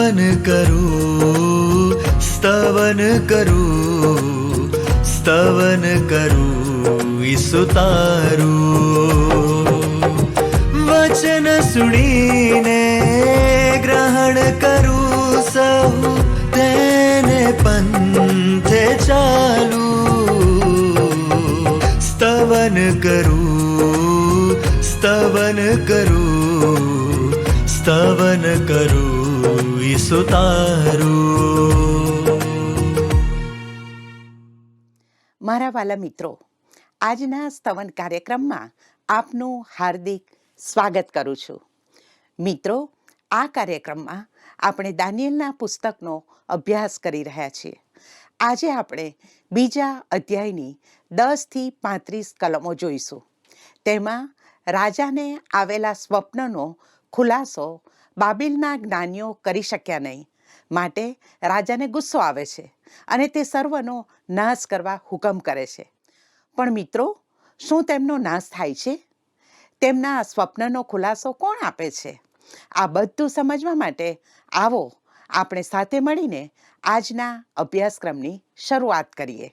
સ્તવન કરું, સ્તવન કરું, સ્તવન કરું ઈસુ તારું. વચન સુણીને ગ્રહણ કરું સહુ, તેને પંથે ચાલું. સ્તવન કરું, સ્તવન કરું, સ્તવન કરું ઈસુ તારું. મારા વાલા મિત્રો, આજના સ્તવન કાર્યક્રમમાં આપનું હાર્દિક સ્વાગત કરું છું. મિત્રો, આ કાર્યક્રમમાં આપણે દાનિયેલના પુસ્તકનો અભ્યાસ કરી રહ્યા છીએ. આજે આપણે બીજા અધ્યાયની 10 થી 35 કલમો જોઈશું. તેમાં રાજાને આવેલા સ્વપ્નનો ખુલાસો બાબિલના જ્ઞાનીઓ કરી શક્યા નહીં, માટે રાજાને ગુસ્સો આવે છે અને તે સર્વનો નાશ કરવા હુકમ કરે છે. પણ મિત્રો, શું તેમનો નાશ થાય છે? તેમના સ્વપ્નનો ખુલાસો કોણ આપે છે? આ બધું સમજવા માટે આવો આપણે સાથે મળીને આજના અભ્યાસક્રમની શરૂઆત કરીએ.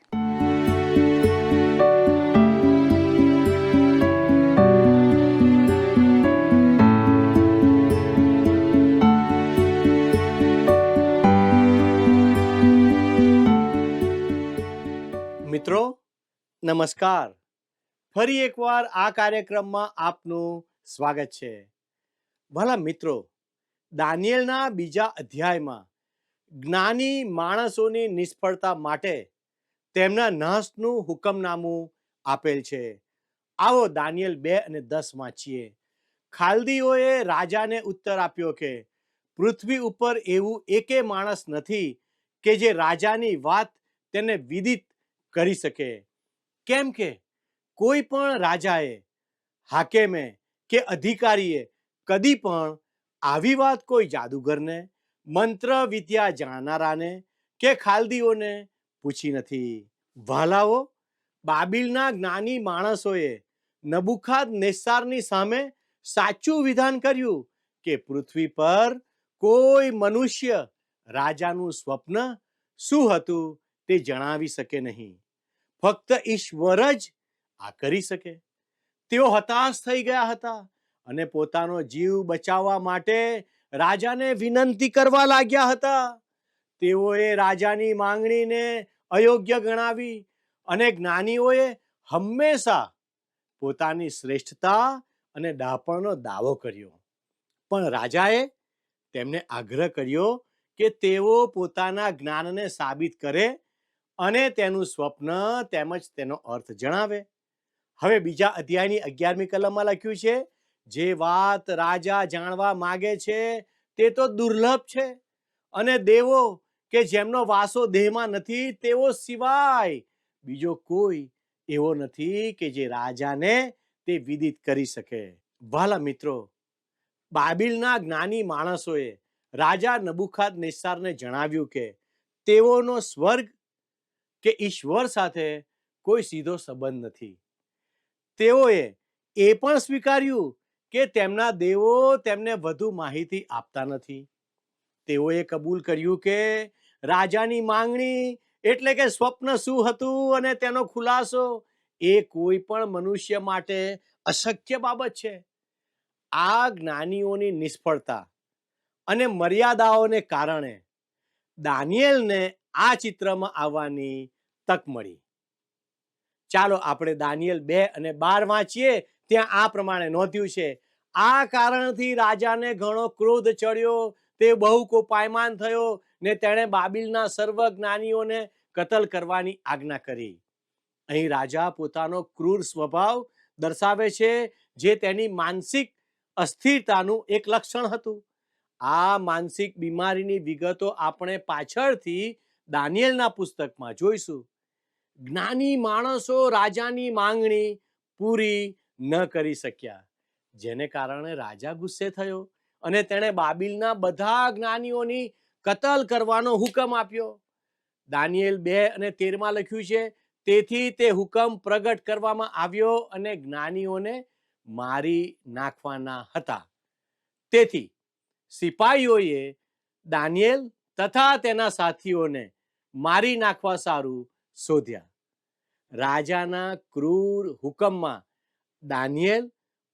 મિત્રો નમસ્કાર. ફરી એકવાર આ કાર્યક્રમમાં આપનું સ્વાગત છે. ભલા મિત્રો, દાનિયેલના બીજા અધ્યાયમાં જ્ઞાની માણસોની નિષ્ફળતા માટે તેમના નાશનું હુકમનામું આપેલ છે. આવો દાનિયેલ 2 અને 10 વાંચીએ. ખાલદીઓએ રાજાને ઉત્તર આપ્યો કે પૃથ્વી ઉપર એવું એકે માણસ નથી કે જે રાજાની વાત તેને વિદિત કરી શકે. કેમ કે કોઈ પણ રાજાએ, હાકેમે કે અધિકારીએ કદી પણ આવી વાત કોઈ જાદુગરને, મંત્ર વિદ્યા જાણનારાને કે ખાલદીઓને પૂછી નથી. વાલાઓ, બાબિલના જ્ઞાની માણસોએ નબુખાદનેસ્સારની સામે સાચું વિધાન કર્યું કે પૃથ્વી પર કોઈ મનુષ્ય રાજાનું સ્વપ્ન શું હતું તે જણાવી શકે નહીં. ફક્ત ઈશ્વર જ આ કરી શકે. તેઓ હતાશ થઈ ગયા હતા અને પોતાનો જીવ બચાવવા માટે રાજાને વિનંતી કરવા લાગ્યા હતા. તેઓએ રાજાની માંગણીને અયોગ્ય ગણાવી અને જ્ઞાનીઓએ હંમેશા પોતાની શ્રેષ્ઠતા અને ડાપણનો દાવો કર્યો. પણ રાજાએ તેમને આગ્રહ કર્યો કે તેઓ પોતાના જ્ઞાનને સાબિત કરે અને તેનું સ્વપ્ન તેમજ તેનો અર્થ જણાવે. હવે બીજા અધ્યાયની 11મી કલમમાં લખ્યું છે, જે વાત રાજા જાણવા માંગે છે તે તો દુર્લભ છે અને દેવો કે જેમનો વાસો દેહમાં નથી તેઓ સિવાય બીજો કોઈ એવો નથી કે જે રાજાને તે વિદિત કરી શકે. વાલા મિત્રો, બાબિલના જ્ઞાની માણસોએ રાજા નબુખાદનેસ્સારને જણાવ્યું કે તેઓનો સ્વર્ગ કે ઈશ્વર સાથે કોઈ સીધો સંબંધ નથી. તેઓએ એ પણ સ્વીકાર્યું કે તેમના દેવો તેમને વધુ માહિતી આપતા નથી. તેઓએ કબૂલ કર્યું કે રાજાની માંગણી એટલે કે સ્વપ્ન શું હતું અને તેનો ખુલાસો એ કોઈ પણ મનુષ્ય માટે અશક્ય બાબત છે. આ જ્ઞાનીઓની નિષ્ફળતા અને મર્યાદાઓને કારણે દાનિયેલને આ ચિત્રમાં આવવાની તક મળી. ચાલો આપણે દાનિયેલ 2 અને 12 વાંચીએ. ત્યાં આ પ્રમાણે નોંધ્યું છે, આ કારણથી રાજાને ઘણો ક્રોધ ચડ્યો, તે બહુ કોપાયમાન થયો ને તેણે બાબિલના સર્વ જ્ઞાનીઓને કતલ કરવાની આજ્ઞા કરી. અહીં રાજા પોતાનો ક્રૂર સ્વભાવ દર્શાવે છે, જે તેની માનસિક અસ્થિરતાનું એક લક્ષણ હતું. આ માનસિક બીમારીની વિગતો આપણે પાછળથી દાનિયેલના પુસ્તકમાં જોઈશું. જ્ઞાની માણસો રાજાની માંગણી પૂરી ન કરી શક્યા, જેને કારણે રાજા ગુસ્સે થયો અને તેણે બાબિલના બધા જ્ઞાનીઓની કતલ કરવાનો હુકમ આપ્યો. દાનિયેલ 2 અને 13 લખ્યું છે, તેથી તે હુકમ પ્રગટ કરવામાં આવ્યો અને જ્ઞાનીઓને મારી નાખવાના હતા. તેથી સિપાહીઓએ દાનિયેલ તથા તેના સાથીઓને મારી નાખવા સારું શોધ્યા. રાજાના ક્રૂર હુકમમાં દાનિયેલ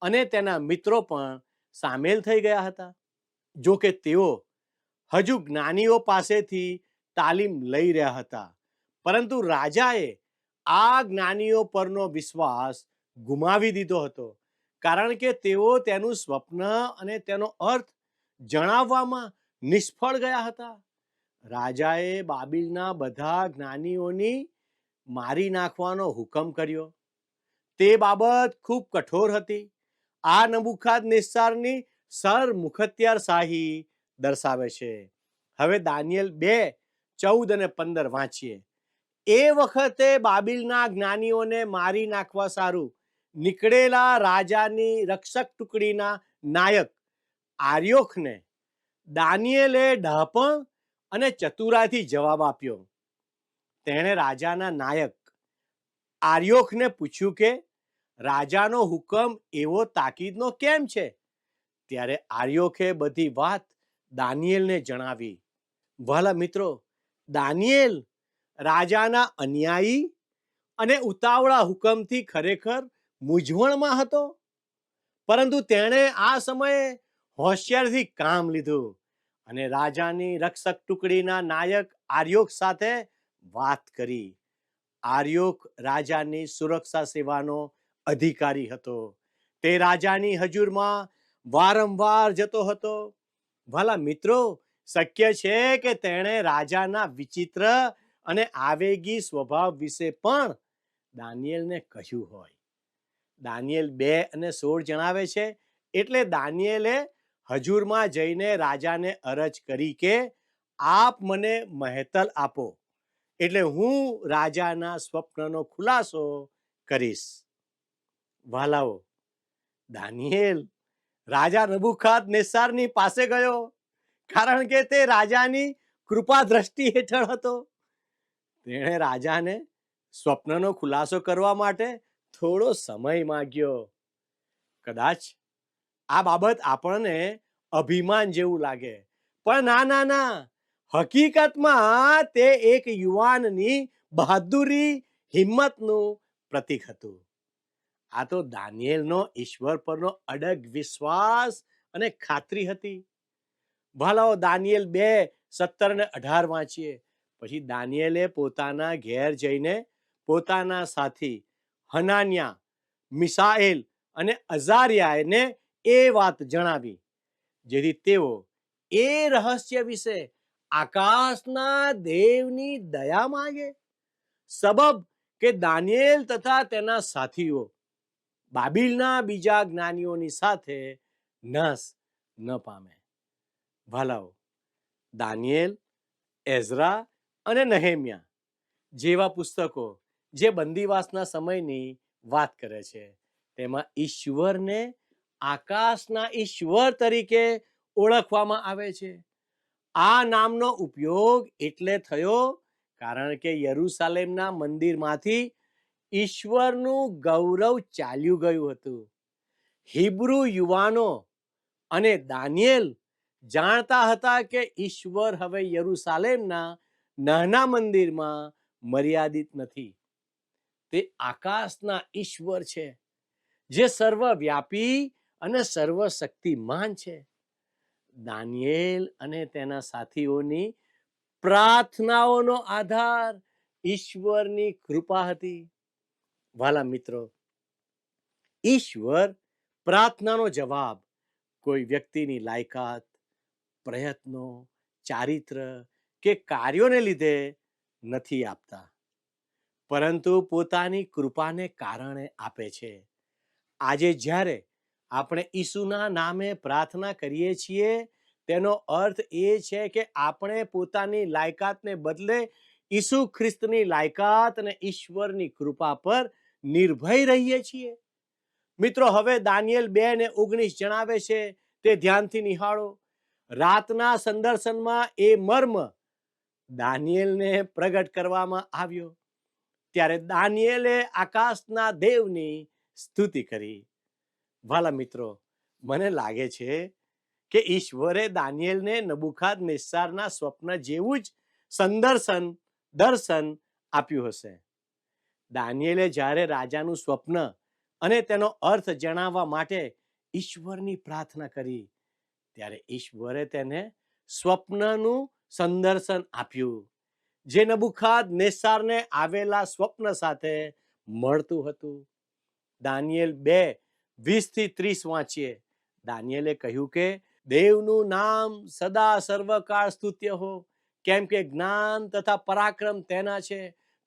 અને તેના મિત્રો પણ સામેલ થઈ ગયા હતા. જો કે તેઓ હજુ જ્ઞાનીઓ પાસેથી તાલીમ લઈ રહ્યા હતા, પરંતુ રાજાએ આ જ્ઞાનીઓ પરનો વિશ્વાસ ગુમાવી દીધો હતો, કારણ કે તેઓ તેનું સ્વપ્ન અને તેનો અર્થ જણાવવામાં નિષ્ફળ ગયા હતા. રાજાએ બાબિલના બધા જ્ઞાનીઓની મારી નાખવાનો હુકમ કર્યો. તે બાબત ખૂબ કઠોર હતી. આ નબૂખદનેસ્સારની સરમુખત્યારશાહી દર્શાવે છે. હવે દાનિયેલ 2:14-15 વાંચીએ. એ વખતે બાબિલના જ્ઞાનીઓને મારી નાખવા સારું નીકળેલા રાજાની રક્ષક ટુકડીના નાયક આર્યોખને દાનિયેલે ડહાપણ અને ચતુરાઈથી જવાબ આપ્યો. તેણે રાજાના નાયક આર્યોખને પૂછ્યું કે રાજાનો હુકમ એવો તાકીદનો કેમ છે? ત્યારે આર્યોખે બધી વાત દાનિયેલને જણાવી. વહાલા મિત્રો, દાનિયેલ રાજાના અન્યાયી અને ઉતાવળા હુકમથી ખરેખર મૂંઝવણમાં હતો, પરંતુ તેણે આ સમયે હોશિયારીથી કામ લીધું અને રાજાની રક્ષક ટુકડીના નાયક આર્યોક સાથે વાત કરી. આર્યોક રાજાની સુરક્ષા સેવાનો અધિકારી હતો. તે રાજાની હજુરમાં વારંવાર જતો હતો. ભલા મિત્રો, શક્ય છે કે તેણે રાજાના વિચિત્ર અને આવેગી સ્વભાવ વિશે પણ દાનિયેલને કહ્યું હોય. દાનિયેલ 2:16 જણાવે છે, એટલે દાનિયેલે હજુરમાં જઈને રાજાને અરજ કરી કે આપ મને મહેતલ આપો, એટલે હું રાજાના સ્વપ્નનો ખુલાસો કરીશ. વાલાઓ, દાનિયેલ રાજા નબૂખદનેસ્સારની પાસે ગયો, કારણ કે તે રાજાની કૃપા દ્રષ્ટિ હેઠળ હતો. તેણે રાજાને સ્વપ્નનો ખુલાસો કરવા માટે થોડો સમય માંગ્યો. કદાચ આ બાબત આપણને અભિમાન જેવું લાગે, પણ ના ના ના, હકીકતમાં તે એક યુવાનની બહાદુરી, હિંમતનું પ્રતીક હતું. આ તો દાનિયેલનો ઈશ્વર પરનો અડગ વિશ્વાસ અને ખાતરી હતી. ભલાઓ, દાનિયેલ 2:17-18 વાંચીએ. પછી દાનિયેલે પોતાના ઘેર જઈને પોતાના સાથી હનાન્યા, મિસાએલ અને અઝારિયાને એ વાત જણાવી, જેથી તેઓ એ રહસ્ય વિશે આકાશના દેવની દયા માંગે. સબબ કે દાનિયેલ તથા તેના સાથીઓ બાબિલના બીજા જ્ઞાનીઓની સાથે નાશ ન પામે. ભલાઓ, દાનિયેલ, એઝરા અને નહેમ્યા જેવા પુસ્તકો જે બંદીવાસના સમયની વાત કરે છે, તેમાં ઈશ્વરને આકાશના ઈશ્વર તરીકે ઓળખવામાં આવે છે. આ નામનો ઉપયોગ એટલે થયો કારણ કે યરૂશાલેમના મંદિરમાંથી ઈશ્વરનું ગૌરવ ચાલ્યું ગયું હતું. હિબ્રુ યુવાનો અને દાનિયેલ જાણતા હતા કે ઈશ્વર હવે યરૂશાલેમના નાના મંદિરમાં મર્યાદિત નથી. તે આકાશના ઈશ્વર છે, જે સર્વવ્યાપી અને સર્વશક્તિમાન છે. દાનિયેલ અને તેના સાથીઓની પ્રાર્થનાઓનો આધાર ઈશ્વરની કૃપા હતી. વાલા મિત્રો, ઈશ્વર પ્રાર્થનાનો જવાબ કોઈ વ્યક્તિની લાયકાત, પ્રયત્નો, ચારિત્ર કે કાર્યોને લીધે નથી આપતા, પરંતુ પોતાની કૃપાને કારણે આપે છે. આજે જ્યારે આપણે ઈસુના નામે પ્રાર્થના કરીએ છીએ, તેનો અર્થ એ છે કે આપણે પોતાની લાયકાતને બદલે ઈસુ ખ્રિસ્તની લાયકાત અને ઈશ્વરની કૃપા પર નિર્ભય રહીએ છીએ. મિત્રો, હવે દાનિયેલ 2:19 જણાવે છે, તે ધ્યાનથી નિહાળો. રાતના સંદર્શનમાં એ મર્મ દાનિયેલને પ્રગટ કરવામાં આવ્યો. ત્યારે દાનિયેલે આકાશના દેવની સ્તુતિ કરી. વાલા મિત્રો, મને લાગે છે કે ઈશ્વરે દાનિયેલને નબુખાદનેસ્સારના સ્વપ્ન જેવું જ દર્શન આપ્યું હશે. દાનિયેલે જ્યારે રાજાનું સ્વપ્ન અને તેનો અર્થ જણાવવા માટે ઈશ્વરની પ્રાર્થના કરી ત્યારે ઈશ્વરે તેને સ્વપ્નનું સંદર્શન આપ્યું, જે નબુખાદનેસ્સારને આવેલા સ્વપ્ન સાથે મળતું હતું. દાનિયેલ 2:20-30 વાંચીએ. દાનિયેલે કહ્યું કે દેવનું નામ સદા સર્વકાળ સ્તુત્ય હો, કેમ કે જ્ઞાન તથા પરાક્રમ તેના છે.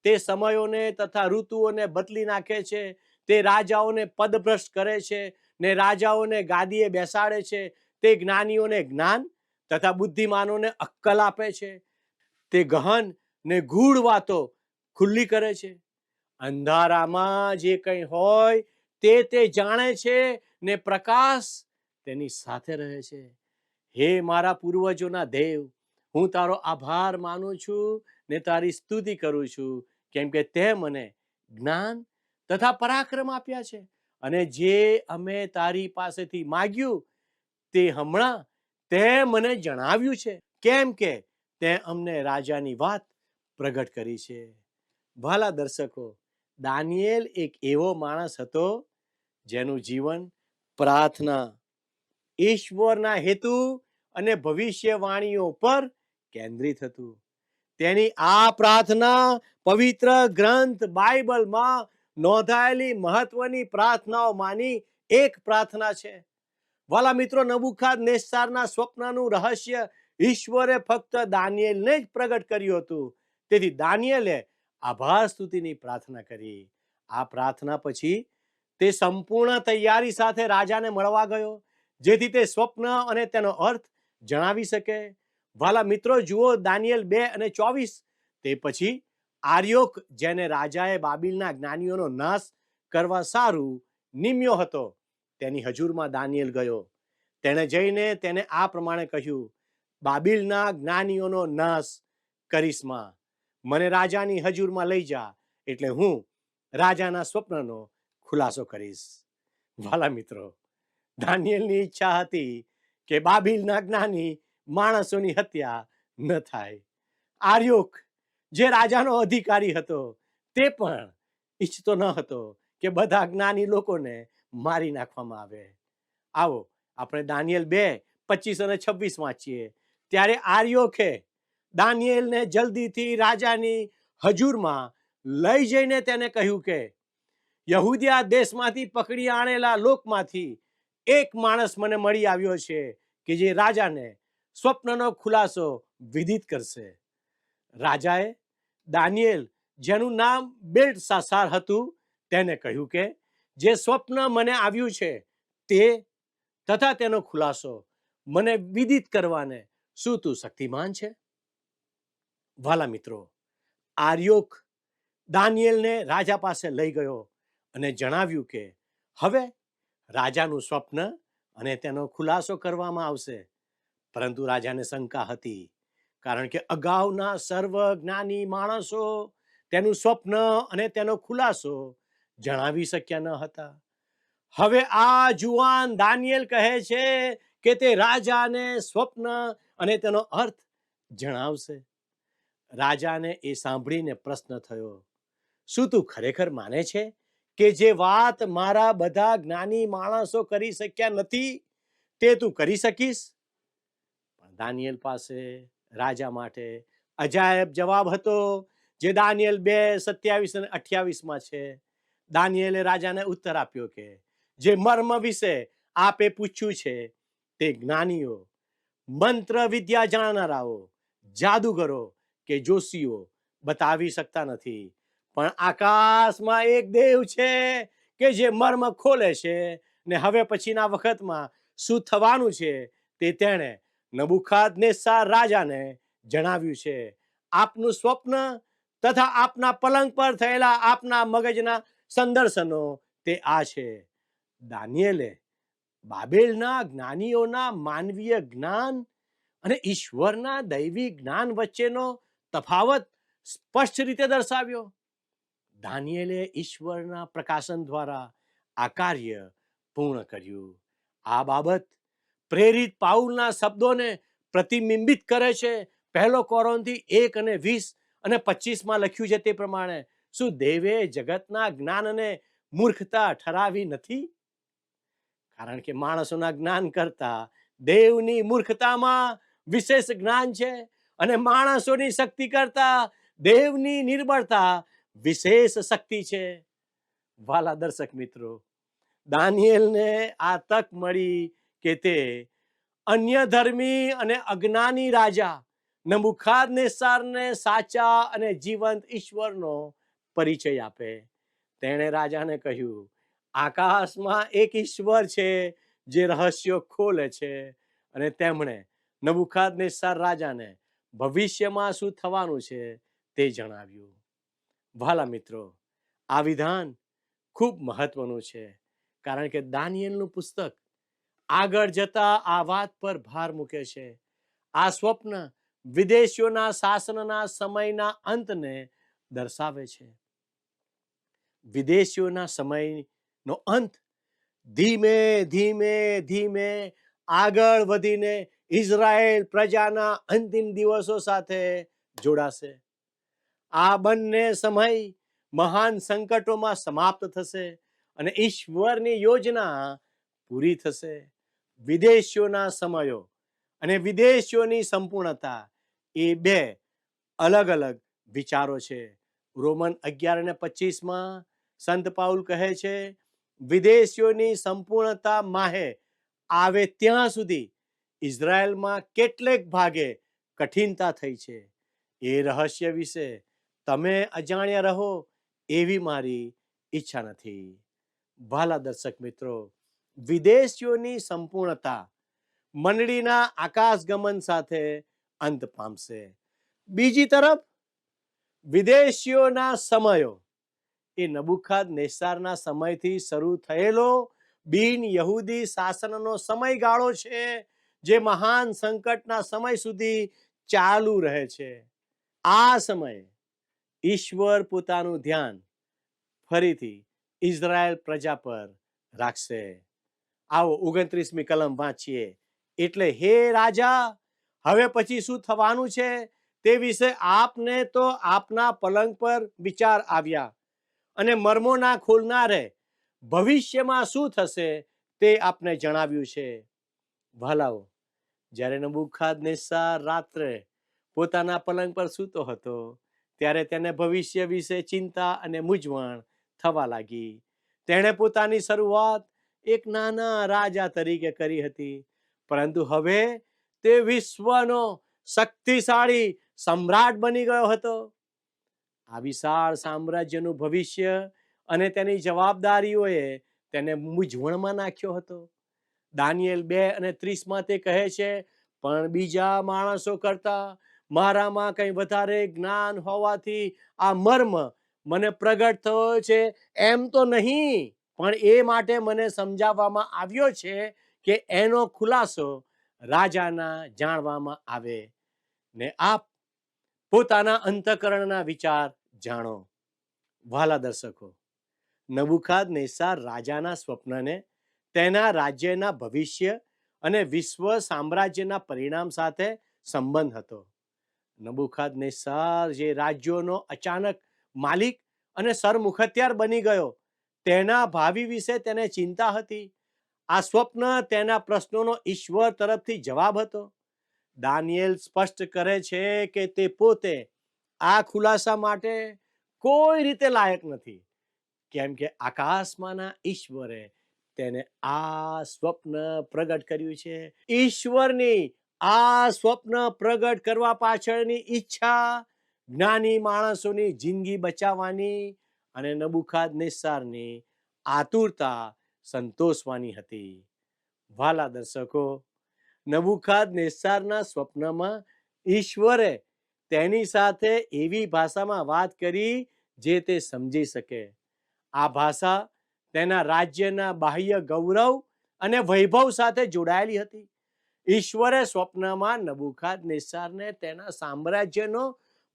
તે સમયોને તથા ઋતુઓને બદલી નાખે છે. તે રાજાઓને પદભ્રષ્ટ કરે છે ને રાજાઓને ગાદીએ બેસાડે છે. તે જ્ઞાનીઓને જ્ઞાન તથા બુદ્ધિમાનોને અક્કલ આપે છે. તે ગહન ને ગૂઢ વાતો ખુલ્લી કરે છે. અંધારામાં જે કંઈ હોય તે જાણે છે ને પ્રકાશ તેની સાથે રહે છે. હે મારા પૂર્વજોના દેવ, હું તારો આભાર માનું છું ને તારી સ્તુતિ કરું છું, કેમ કે તે મને જ્ઞાન તથા પરાક્રમ આપ્યા છે. અને જે અમે તારી પાસેથી માગ્યું તે હમણાં તે મને જણાવ્યું છે, કેમ કે તે અમને રાજાની વાત પ્રગટ કરી છે. ભલા દર્શકો, દાનિયેલ એક એવો માણસ હતો જેનું જીવન પ્રાર્થના, ઈશ્વરના હેતુ અને ભવિષ્યવાણીઓ પર કેન્દ્રિત હતું. તેની આ પ્રાર્થના પવિત્ર ગ્રંથ બાઇબલમાં નોંધાયેલી મહત્વની પ્રાર્થનાઓમાંની એક પ્રાર્થના છે. વાલા મિત્રો, નબુખાદનેસ્સારના સ્વપ્નનું રહસ્ય ઈશ્વરે ફક્ત દાનિયેલને જ પ્રગટ કર્યું હતું. તેથી દાનિયેલે આભાર સ્તુતિની પ્રાર્થના કરી. આ પ્રાર્થના પછી તે સંપૂર્ણ તૈયારી સાથે રાજાને મળવા ગયો, જેથી તે સ્વપ્ન અને તેનો અર્થ જણાવી શકે. વાલા મિત્રો, જુઓ દાનિયેલ 2:24. તે પછી આર્યોક, જેને રાજાએ બાબિલના જ્ઞાનીઓનો નાશ કરવા સારું નિમ્યો હતો, તેની હજુરમાં દાનિયેલ ગયો. તેણે જઈને તેને આ પ્રમાણે કહ્યું, બાબિલના જ્ઞાનીઓનો નાશ કરીશમાં મને રાજાની હજુરમાં લઈ જા, એટલે હું રાજાના સ્વપ્નનો ખુલાસો કરીશ. વાલા મિત્રો, દાનિયેલની ઈચ્છા હતી કે બાબિલના જ્ઞાની માણસોની હત્યા ન થાય. આર્યોક, જે રાજાનો અધિકારી હતો, તે પણ ઈચ્છતો ન હતો કે બધા જ્ઞાની લોકોને મારી નાખવામાં આવે. આવો આપણે દાનિયેલ 2:25-26 વાંચીએ. ત્યારે આર્યોકે દાનિયેલને જલ્દીથી રાજાની હજુરમાં લઈ જઈને તેને કહ્યું કે યહૂદિયા દેશમાંથી પકડી આણેલા લોકમાંથી એક માણસ મને મળી આવ્યો છે કે જે રાજાને સ્વપ્નનો ખુલાસો વિદિત કરશે. રાજાએ દાનિયેલ, જેનું નામ બેલ્ટશાસ્સાર હતું, તેને કહ્યું કે જે સ્વપ્ન મને આવ્યું છે તે તથા તેનો ખુલાસો મને વિદિત કરવાને શું તું શક્તિમાન છે? વાલા મિત્રો, આર્યોક દાનિયેલને રાજા પાસે લઈ ગયો અને જણાવ્યું કે હવે રાજાનું સ્વપ્ન અને તેનો ખુલાસો કરવામાં આવશે. પરંતુ રાજાને શંકા હતી, કારણ કે અગાઉના સર્વજ્ઞાની માણસો તેનું સ્વપ્ન અને તેનો ખુલાસો જણાવી શક્યા ન હતા. હવે આ જુવાન દાનિયેલ કહે છે કે તે રાજાને સ્વપ્ન અને તેનો અર્થ જણાવશે. રાજાને એ સાંભળીને પ્રશ્ન થયો, શું તું ખરેખર માને છે કે જે વાત મારા બધા જ્ઞાની માણસો કરી શક્યા નથી તે તું કરી શકીશ? પણ દાનિયેલ પાસે રાજા માટે અજાયબ જવાબ હતો, જે દાનિયેલ 2:27-28 છે. દાનિયેલે રાજાને ઉત્તર આપ્યો કે જે મર્મ વિશે આપે પૂછ્યું છે તે જ્ઞાનીઓ, મંત્ર વિદ્યા જાણનારાઓ, જાદુગરો કે જોશીઓ બતાવી શકતા નથી, પણ આકાશમાં એક દેવ છે કે જે મર્મ ખોલે છે ને હવે પછીના વખતમાં શું થવાનું છે તે તેણે નબુખાદનેસ્સાર રાજાને જણાવ્યું છે. આપનું સ્વપ્ન તથા આપના પલંગ પર થયેલા આપના મગજના સંદર્શનો તે આ છે. દાનિયેલે બાબેલના જ્ઞાનીઓના માનવીય જ્ઞાન અને ઈશ્વરના દૈવી જ્ઞાન વચ્ચેનો તફાવત સ્પષ્ટ રીતે દર્શાવ્યો. દાનિયેલે ઈશ્વરના પ્રકાશન દ્વારા આ કાર્ય પૂર્ણ કર્યું. આ બાબત પ્રેરિત પાઉલના શબ્દોને પ્રતિબિંબિત કરે છે. 1 કોરિન્થી 1:20-25 લખ્યું છે તે પ્રમાણે, શું દેવે જગતના જ્ઞાનને મૂર્ખતા ઠરાવી નથી? કારણ કે માણસોના જ્ઞાન કરતા દેવની મૂર્ખતામાં વિશેષ જ્ઞાન છે, અને માણસોની શક્તિ કરતા દેવની નિર્બળતા વિશેષ શક્તિ છે. વાલા દર્શક મિત્રો, દાનિયેલને આ તક મળી કે તે અન્ય ધર્મી અને અજ્ઞાની રાજા નબૂખદનેસ્સારને સાચા અને જીવંત ઈશ્વરનો પરિચય આપે. તેણે રાજાને કહ્યું, આકાશમાં એક ઈશ્વર છે જે રહસ્યો ખોલે છે. અને તેમણે નબૂખદનેસ્સાર રાજાને ભવિષ્યમાં શું થવાનું છે તે જણાવ્યું. વાલા મિત્રો, આ વિધાન ખૂબ મહત્વનું છે, કારણ કે દાનિયેલનું પુસ્તક આગળ જતા આ વાત પર ભાર મૂકે છે. આ સ્વપ્ન વિદેશીઓના શાસનના સમયના અંતને દર્શાવે છે. વિદેશીઓના સમયનો અંત ધીમે ધીમે ધીમે આગળ વધીને ઇઝરાયેલ પ્રજાના અંતિમ દિવસો સાથે જોડાશે. આ બંને સમય મહાન સંકટોમાં સમાપ્ત થશે અને ઈશ્વરની યોજના પૂરી થશે. વિદેશીઓના સમયો અને વિદેશીઓની સંપૂર્ણતા એ બે અલગ અલગ વિચારો છે. રોમન 11:25 સંત પાઉલ કહે છે, વિદેશીઓની સંપૂર્ણતા માહે આવે ત્યાં સુધી ઇઝરાયલમાં કેટલેક ભાગે કઠિનતા થઈ છે. એ રહસ્ય વિશે તમે અજાણ્યા રહો એવી મારી ઈચ્છા નથી. વાલા દર્શક મિત્રો, વિદેશીઓની સંપૂર્ણતા મંડળીના આકાશગમન સાથે અંત પામશે. બીજી તરફ વિદેશીઓના સમયો એ નબૂખદનેસ્સારના સમયથી શરૂ થયેલો બિન યહૂદી શાસનનો સમયગાળો છે, જે મહાન સંકટના સમય સુધી ચાલુ રહે છે. આ સમયે ઈશ્વર પોતાનું ધ્યાન ફરીથી ઇઝરાયલ પ્રજા પર રાખશે. આવો 29મી કલમ વાંચીએ. એટલે હે રાજા, હવે પછી શું થવાનું છે તે વિશે આપને તો આપના પલંગ પર વિચાર આવ્યા, અને મર્મોના ખોલનારે ભવિષ્યમાં શું થશે તે આપને જણાવ્યું છે. ભલાઓ, જ્યારે નબૂખદનેસ્સાર રાત્રે પોતાના પલંગ પર સૂતો હતો, ત્યારે તેને ભવિષ્ય વિશે ચિંતા અને મૂંઝવણ થવા લાગી. તેણે પોતાની શરૂઆત એક નાના રાજા તરીકે કરી હતી, પરંતુ હવે તે વિશ્વનો શક્તિશાળી સમ્રાટ બની ગયો હતો. આ વિશાળ સામ્રાજ્યનું ભવિષ્ય અને તેની જવાબદારીઓએ તેને મૂંઝવણમાં નાખ્યો હતો. દાનિયેલ 2:30 તે કહે છે, પણ બીજા માણસો કરતા મારામાં કંઈ વધારે જ્ઞાન હોવાથી આ મર્મ મને પ્રગટ થયો છે એમ તો નહીં, પણ એ માટે મને સમજાવવામાં આવ્યો છે કે એનો ખુલાસો રાજાના જાણવામાં આવે ને આપ પોતાના અંતઃકરણના વિચાર જાણો. વાલા દર્શકો, નબૂખદનેસ્સાર રાજાના સ્વપ્નને તેના રાજ્યના ભવિષ્ય અને વિશ્વ સામ્રાજ્યના પરિણામ સાથે સંબંધ હતો. નબૂખદનેસ્સાર જે રાજ્યોનો અચાનક માલિક અને સરમુખત્યાર બની ગયો, તેના ભાવિ વિશે તેને ચિંતા હતી. આ સ્વપ્ન તેના પ્રશ્નોનો ઈશ્વર તરફથી જવાબ હતો. દાનિયેલ સ્પષ્ટ કરે છે કે તે પોતે આ ખુલાસા માટે કોઈ રીતે લાયક નથી, કેમ કે આકાશમાંના ઈશ્વરે તેને આ સ્વપ્ન પ્રગટ કર્યું છે. ઈશ્વરની આ સ્વપ્ન પ્રગટ કરવા પાછળની ઈચ્છા જ્ઞાની માણસોની જિંદગી બચાવવાની અને નબૂખદનેસ્સારની આતુરતા સંતોષવાની હતી. વાલા દર્શકો, નબૂખદનેસ્સારના સ્વપ્નમાં ઈશ્વરે તેની સાથે એવી ભાષામાં વાત કરી જે તે સમજી શકે. આ ભાષા તેના રાજ્યના બાહ્ય ગૌરવ અને વૈભવ સાથે જોડાયેલી હતી. ઈશ્વરે સ્વપ્નમાં નબૂખદનેસ્સારને તેના સામ્રાજ્યનો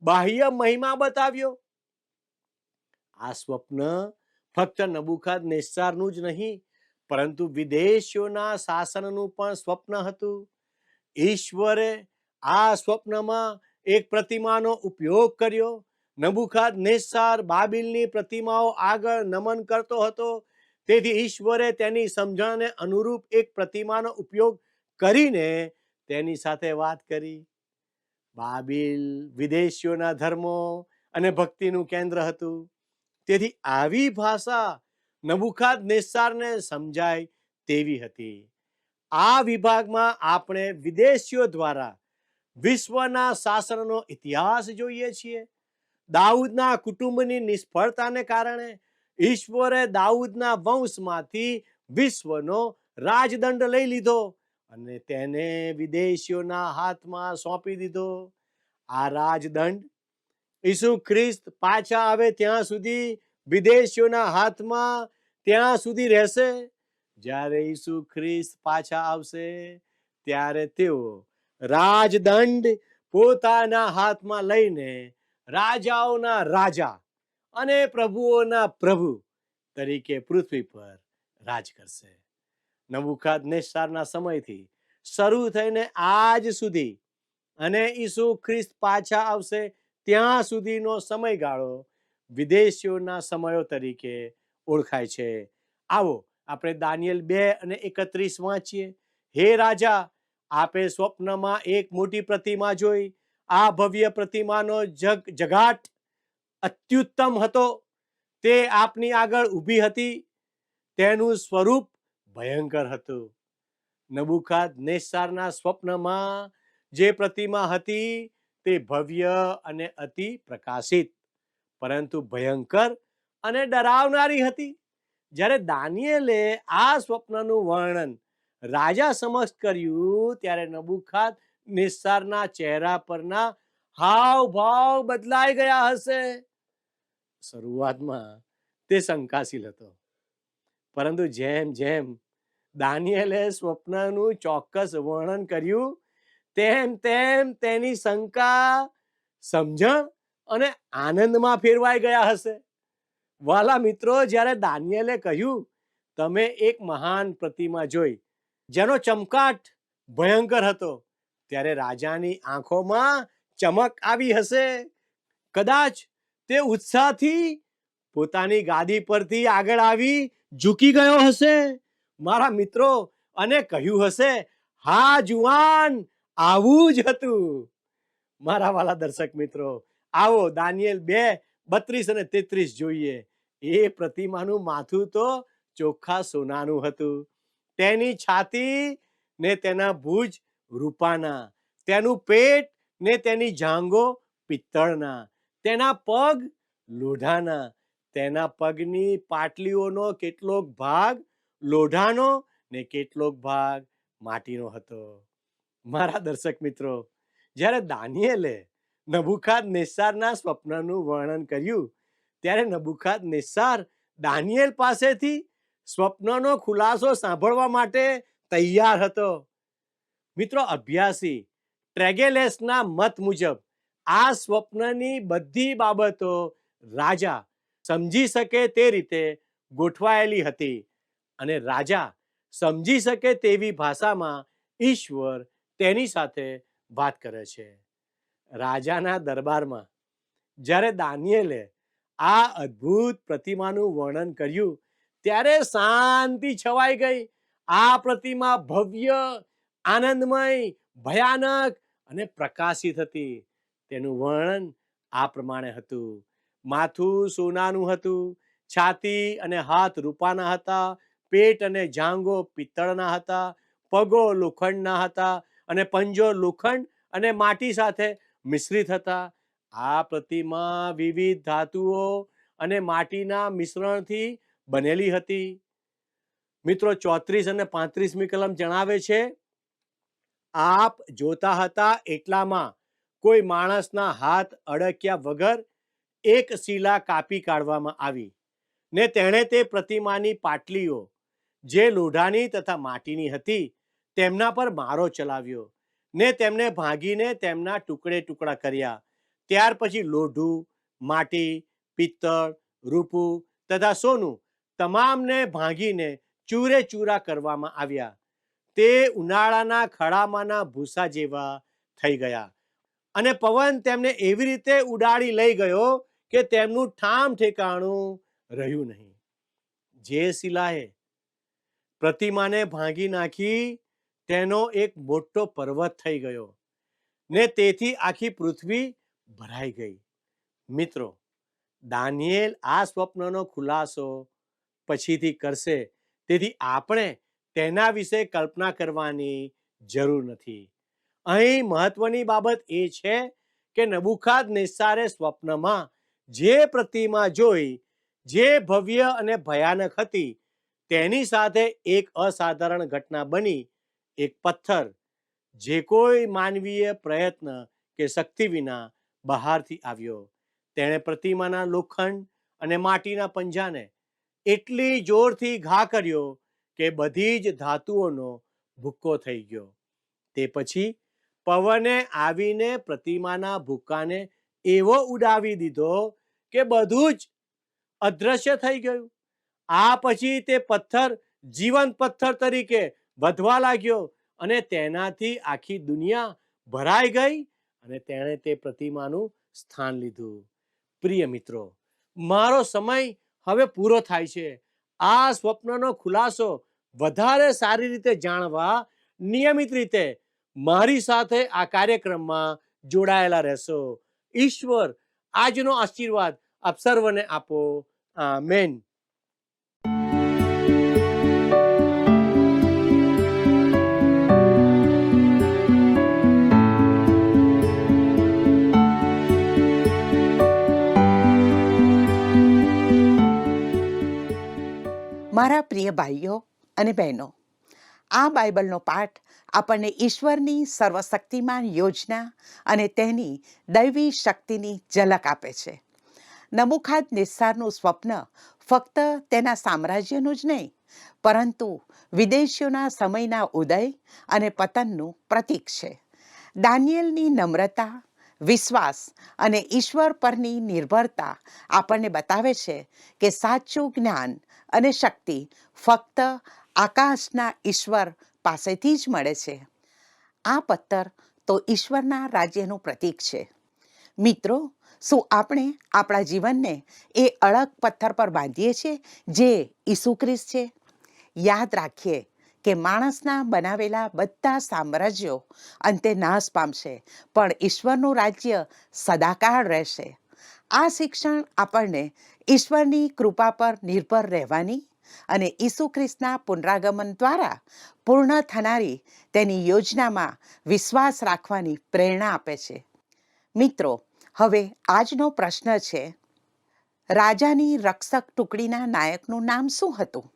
બાહ્ય મહિમા બતાવ્યો. આ સ્વપ્ન ફક્ત નબૂખદનેસ્સારનું જ નહીં, પરંતુ વિદેશીઓના શાસનનું પણ સ્વપ્ન હતું. ઈશ્વરે આ સ્વપ્નમાં એક પ્રતિમાનો ઉપયોગ કર્યો. નબુખાદનેસ્સાર બાબિલની પ્રતિમાઓ આગળ નમન કરતો હતો, તેથી ઈશ્વરે તેની સમજણને અનુરૂપ એક પ્રતિમાનો ઉપયોગ કરીને તેની સાથે વાત કરી. બાબિલ વિદેશીઓના ધર્મો અને ભક્તિનું કેન્દ્ર હતું, તેથી આવી ભાષા નબુખાદનેસ્સારને સમજાય તેવી હતી. આ વિભાગમાં આપણે વિદેશીઓ દ્વારા વિશ્વના શાસનનો ઇતિહાસ જોઈએ છીએ. દાઉદના કુટુંબની નિષ્ફળતાને કારણે ઈશ્વરે દાઉદના વંશમાંથી વિશ્વનો રાજદંડ લઈ લીધો અને તેને વિદેશીઓના હાથમાં સોંપી દીધો. આ રાજદંડ ઈસુ ખ્રિસ્ત પાછા આવે ત્યાં સુધી વિદેશીઓના હાથમાં ત્યાં સુધી રહેશે. જ્યારે ઈસુ ખ્રિસ્ત પાછા આવશે ત્યારે તેઓ રાજદંડ પોતાના હાથમાં લઈને રાજાઓના રાજા અને પ્રભુઓના પ્રભુ તરીકે પૃથ્વી પર રાજ કરશે. નબુખાદનેસ્સારના સમયથી શરૂ થઈને આજ સુધી અને ઈસુ ખ્રિસ્ત પાછા આવશે ત્યાં સુધીનો સમયગાળો વિદેશીઓના સમયો તરીકે ઓળખાય છે. આવો આપણે દાનિયેલ 2:31 વાંચીએ. હે રાજા, આપે સ્વપ્નમાં એક મોટી પ્રતિમા જોઈ. આ ભવ્ય પ્રતિમાનો જગાટ અત્યુત્તમ હતો. તે આપની આગળ ઊભી હતી. તેનું સ્વરૂપ ભયંકર હતું. નબુખાદનેસ્સારના સ્વપ્નમાં જે પ્રતિમા હતી તે ભવ્ય અને અતિ પ્રકાશિત, પરંતુ ભયંકર અને ડરાવનારી હતી. જ્યારે દાનિયેલે આ સ્વપ્નનું વર્ણન રાજા સમક્ષ કર્યું ત્યારે નબુખાદનેસ્સારના ચહેરા પરના હાવભાવ બદલાઈ ગયા હશે. શરૂઆતમાં તે શંકાશીલ હતો, પરંતુ જેમ જેમ દાનિયેલે સ્વપ્નનું ચોક્કસ વર્ણન કર્યું તેમ તેમ તેની શંકા સમજણ અને આનંદમાં ફેરવાઈ ગયા હશે. વાલા મિત્રો, જ્યારે દાનિયેલે કહ્યું, તમે એક મહાન પ્રતિમા જોઈ જેનો ચમકાટ ભયંકર હતો, ત્યારે રાજાની આંખોમાં ચમક આવી હશે. કદાચ તે ઉત્સાહથી પોતાની ગાદી પરથી આગળ આવી ઝૂકી ગયો હશે, મારા મિત્રો, અને કહ્યું હશે, હા જુવાન, આવું જ હતું. મારા વાલા દર્શક મિત્રો, આવો દાનિયેલ 2:32 અને 33 જોઈએ. એ પ્રતિમાનું માથું તો ચોખ્ખા સોનાનું હતું. તેની છાતી ને તેના ભુજ રૂપાના, તેનું પેટ ને તેની જાંઘો પિત્તળના, તેના પગ લોઢાના, તેના પગની પાટલીઓનો કેટલોક ભાગ લોઢાનો ને કેટલોક ભાગ માટીનો હતો. મારા દર્શક મિત્રો, જ્યારે દાનિયેલે નબુખાદનેસ્સારના સ્વપ્નનું વર્ણન કર્યું ત્યારે નબુખાદનેસ્સાર દાનિયેલ પાસેથી સ્વપ્નનો ખુલાસો સાંભળવા માટે તૈયાર હતો. મિત્રો, અભ્યાસી ટ્રેગેલેસના મત મુજબ આ સ્વપ્નની બધી બાબતો રાજા સમજી શકે તે રીતે ગોઠવાયેલી હતી અને રાજા સમજી શકે તેવી ભાષામાં ઈશ્વર તેની સાથે વાત કરે છે. રાજાના દરબારમાં જ્યારે દાનિયેલે આ અદ્ભુત પ્રતિમાનું વર્ણન કર્યું ત્યારે શાંતિ છવાઈ ગઈ. આ પ્રતિમા ભવ્ય, આનંદમય, ભયાનક અને પ્રકાશિત હતી. તેનું વર્ણન આ પ્રમાણે હતું. માથું સોનાનું હતું, છાતી અને હાથ રૂપાના હતા, પેટ અને જાંઘો પિત્તળના હતા, પગો લોખંડના હતા અને પંજો લોખંડ અને માટી સાથે મિશ્રિત હતા. આ પ્રતિમા વિવિધ ધાતુઓ અને માટીના મિશ્રણથી બનેલી હતી. મિત્રો, 34 અને 35મી કલમ જણાવે છે, આપ જોતા હતા એટલામાં કોઈ માણસના હાથ અડક્યા વગર એક શિલા કાપી કાઢવામાં આવી ને તેણે તે પ્રતિમાની પાટલીઓ જે લોઢાની તથા માટીની હતી તેમના પર મારો ચલાવ્યો ને તેમને ભાંગીને તેમના ટુકડે ટુકડા કર્યા. ત્યાર પછી લોઢું, માટી, પિત્તળ, રૂપું તથા સોનું તમામને ભાંગીને ચૂરે ચૂરા કરવામાં આવ્યા. તે ઉનાળાના ખળામાંના ભૂસા જેવા થઈ ગયા અને પવન તેમને એવી રીતે ઉડાડી લઈ ગયો કે તેમનું ઠામ ઠેકાણું રહ્યું નહીં. જે શિલાએ પ્રતિમાને ભાંગી નાખી તેનો એક મોટો પર્વત થઈ ગયો ને તેથી આખી પૃથ્વી ભરાઈ ગઈ. મિત્રો, દાનિયેલ આ સ્વપ્નનો ખુલાસો પછીથી કરશે, તેથી આપણે તેના વિશે કલ્પના કરવાની જરૂર નથી. અહીં મહત્વની બાબત એ છે કે નબૂખાદનેસ્સારે સ્વપ્નમાં જે પ્રતિમા જોઈ, જે ભવ્ય અને ભયાનક હતી, તેની સાથે એક અસાધારણ ઘટના બની. એક પથ્થર જે કોઈ માનવીય પ્રયત્ન કે શક્તિ વિના બહારથી આવ્યો. તેણે પ્રતિમાના લોખંડ અને માટીના પંજાને એટલી જોરથી ઘા કર્યો કે બધી જ ધાતુઓનો ભૂક્કો થઈ ગયો. તે પછી પવને આવીને પ્રતિમાના ભૂક્કાને એવો ઉડાવી દીધો કે બધું જ અદ્રશ્ય થઈ ગયું. આ પછી તે પથ્થર જીવંત પથ્થર તરીકે વધવા લાગ્યો અને તેનાથી આખી દુનિયા ભરાઈ ગઈ અને તેણે તે પ્રતિમાનું સ્થાન લીધું. પ્રિય મિત્રો, મારો સમય હવે પૂરો થાય છે. આ સ્વપ્નનો ખુલાસો વધારે સારી રીતે જાણવા નિયમિત રીતે મારી સાથે આ કાર્યક્રમમાં જોડાયેલા રહેશો. ઈશ્વર આજનો આશીર્વાદ આપ સર્વને આપો. આમેન. મારા પ્રિય ભાઈઓ અને બહેનો, આ બાઇબલનો પાઠ આપણને ઈશ્વરની સર્વશક્તિમાન યોજના અને તેની દૈવી શક્તિની ઝલક આપે છે. નબૂખાદનેસ્સારનું સ્વપ્ન ફક્ત તેના સામ્રાજ્યનું જ નહીં, પરંતુ વિદેશીઓના સમયના ઉદય અને પતનનું પ્રતીક છે. દાનિયેલની નમ્રતા, વિશ્વાસ અને ઈશ્વર પરની નિર્ભરતા આપણને બતાવે છે કે સાચું જ્ઞાન અને શક્તિ ફક્ત આકાશના ઈશ્વર પાસેથી જ મળે છે. આ પથ્થર તો ઈશ્વરના રાજ્યનું પ્રતીક છે. મિત્રો, શું આપણે આપણા જીવનને એ અડગ પથ્થર પર બાંધીએ છીએ જે ઈસુ ખ્રિસ્ત છે? યાદ રાખીએ કે માણસના બનાવેલા બધા સામ્રાજ્યો અંતે નાશ પામશે, પણ ઈશ્વરનું રાજ્ય સદાકાળ રહેશે. આ શિક્ષણ આપણને ઈશ્વરની કૃપા પર નિર્ભર રહેવાની અને ઈસુ ખ્રિસ્તના પુનરાગમન દ્વારા પૂર્ણ થનારી તેની યોજનામાં વિશ્વાસ રાખવાની પ્રેરણા આપે છે. મિત્રો, હવે આજનો પ્રશ્ન છે, રાજાની રક્ષક ટુકડીના નાયકનું નામ શું હતું?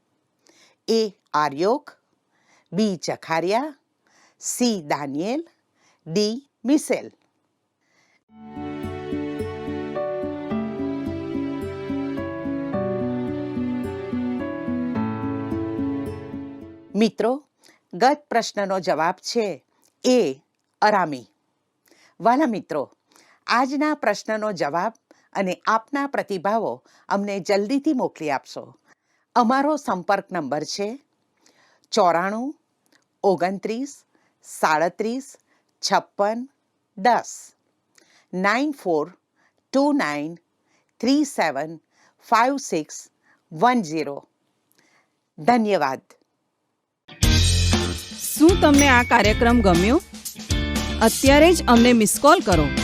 એ આર્યોક, બી જખારિયા, સી દાનિયેલ, ડી મિશેલ. મિત્રો, ગત પ્રશ્નનો જવાબ છે એ અરામી. વાલા મિત્રો, આજના પ્રશ્નનો જવાબ અને આપના પ્રતિભાવો અમને જલ્દીથી મોકલી આપશો. અમારો સંપર્ક નંબર છે 94 29 37 56 10 9429 37 5610. ધન્યવાદ. શું તમને આ કાર્યક્રમ ગમ્યો? અત્યારે જ અમને મિસ કોલ કરો.